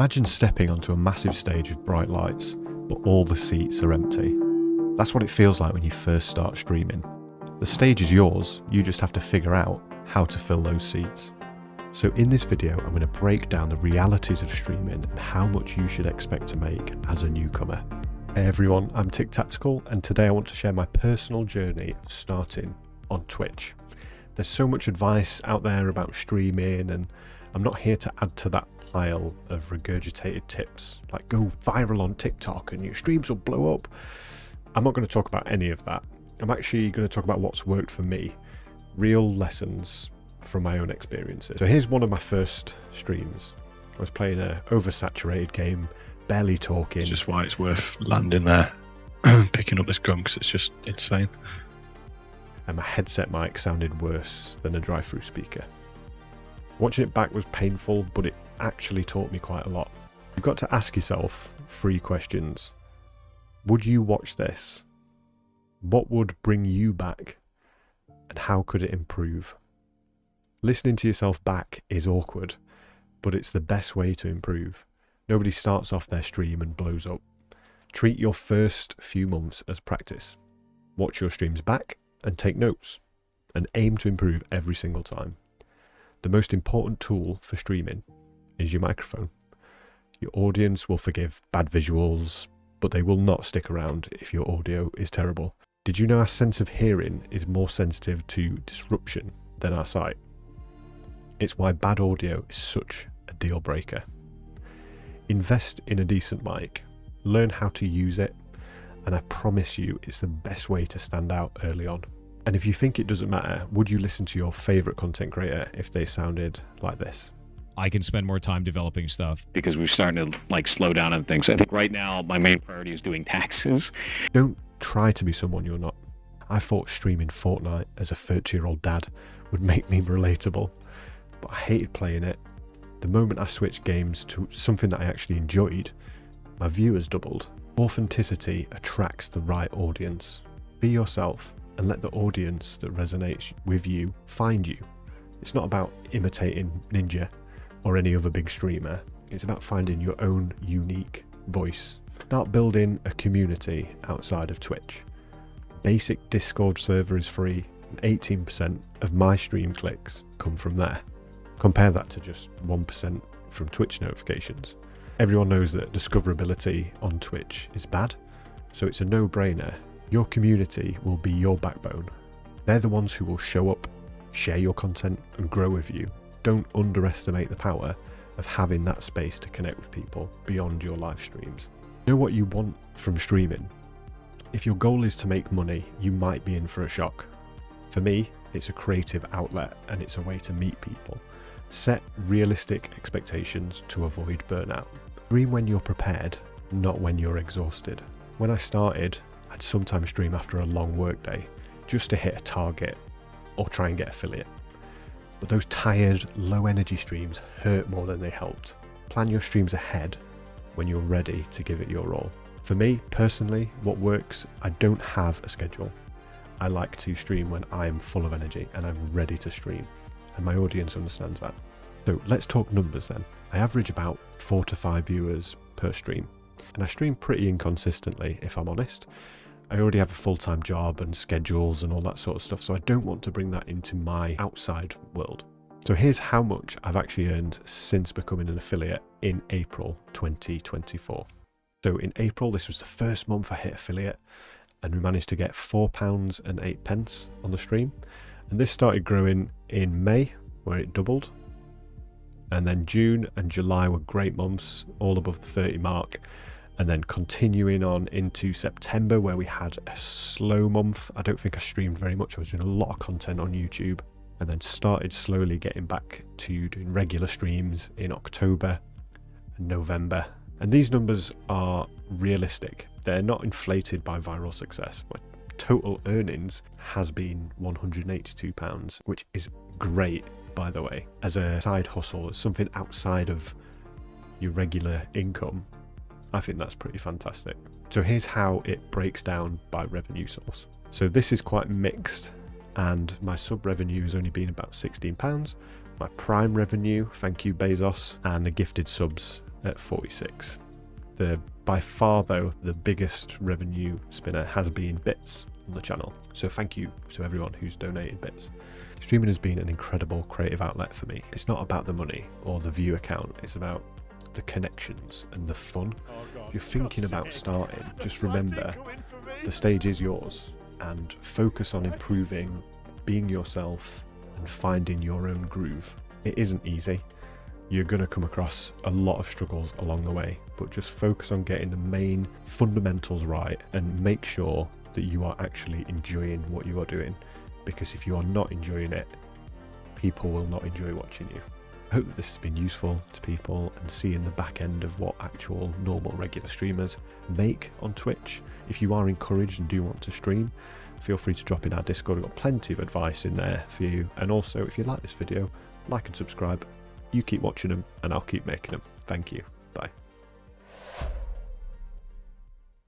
Imagine stepping onto a massive stage with bright lights, but all the seats are empty. That's what it feels like when you first start streaming. The stage is yours, you just have to figure out how to fill those seats. So in this video, I'm going to break down the realities of streaming and how much you should expect to make as a newcomer. Hey everyone, I'm Tic Tactical, and today I want to share my personal journey of starting on Twitch. There's so much advice out there about streaming, and I'm not here to add to that pile of regurgitated tips like go viral on TikTok and your streams will blow up. I'm not going to talk about any of that. I'm actually going to talk about what's worked for me, real lessons from my own experiences. So here's one of my first streams. I was playing an oversaturated game, barely talking. It's just why it's worth landing there, picking up this gun, because it's just insane. And my headset mic sounded worse than a drive-through speaker. Watching it back was painful, but it actually taught me quite a lot. You've got to ask yourself 3 questions. Would you watch this? What would bring you back? And how could it improve? Listening to yourself back is awkward, but it's the best way to improve. Nobody starts off their stream and blows up. Treat your first few months as practice. Watch your streams back and take notes, and aim to improve every single time. The most important tool for streaming is your microphone. Your audience will forgive bad visuals, but they will not stick around if your audio is terrible. Did you know our sense of hearing is more sensitive to disruption than our sight? It's why bad audio is such a deal breaker. Invest in a decent mic, learn how to use it, and I promise you it's the best way to stand out early on. And if you think it doesn't matter, would you listen to your favorite content creator if they sounded like this? I can spend more time developing stuff. Because we're starting to slow down on things. I think right now my main priority is doing taxes. Don't try to be someone you're not. I thought streaming Fortnite as a 30-year-old dad would make me relatable, but I hated playing it. The moment I switched games to something that I actually enjoyed, my viewers doubled. Authenticity attracts the right audience. Be yourself and let the audience that resonates with you find you. It's not about imitating Ninja or any other big streamer. It's about finding your own unique voice. Start building a community outside of Twitch. Basic Discord server is free, and 18% of my stream clicks come from there. Compare that to just 1% from Twitch notifications. Everyone knows that discoverability on Twitch is bad, so it's a no-brainer. Your community will be your backbone. They're the ones who will show up, share your content, and grow with you. Don't underestimate the power of having that space to connect with people beyond your live streams. Know what you want from streaming. If your goal is to make money, you might be in for a shock. For me, it's a creative outlet and it's a way to meet people. Set realistic expectations to avoid burnout. Stream when you're prepared, not when you're exhausted. When I started, I'd sometimes stream after a long workday just to hit a target or try and get affiliate. But those tired, low energy streams hurt more than they helped. Plan your streams ahead when you're ready to give it your all. For me, personally, what works, I don't have a schedule. I like to stream when I'm full of energy and I'm ready to stream. And my audience understands that. So let's talk numbers then. I average about 4 to 5 viewers per stream. And I stream pretty inconsistently, if I'm honest. I already have a full-time job and schedules and all that sort of stuff, so I don't want to bring that into my outside world. So here's how much I've actually earned since becoming an affiliate in April 2024. So in April, this was the first month I hit affiliate, and we managed to get £4.08 on the stream. And this started growing in May, where it doubled. And then June and July were great months, all above the 30 mark. And then continuing on into September, where we had a slow month. I don't think I streamed very much. I was doing a lot of content on YouTube, and then started slowly getting back to doing regular streams in October and November. And these numbers are realistic. They're not inflated by viral success. My total earnings has been £182, which is great, by the way. As a side hustle, as something outside of your regular income, I think that's pretty fantastic. So here's how it breaks down by revenue source. So this is quite mixed, and my sub revenue has only been about £16. My prime revenue, thank you Bezos, and the gifted subs at 46. By far though, the biggest revenue spinner has been bits on the channel. So thank you to everyone who's donated bits. Streaming has been an incredible creative outlet for me. It's not about the money or the view count, it's about the connections and the fun. If you're thinking about starting, just remember the stage is yours and focus on improving, being yourself and finding your own groove. It isn't easy. You're going to come across a lot of struggles along the way, but just focus on getting the main fundamentals right and make sure that you are actually enjoying what you are doing, because if you are not enjoying it, people will not enjoy watching you. I hope that this has been useful to people and seeing the back end of what actual normal regular streamers make on Twitch. If you are encouraged and do want to stream, feel free to drop in our Discord. We've got plenty of advice in there for you. And also, if you like this video, like and subscribe. You keep watching them and I'll keep making them. Thank you. Bye.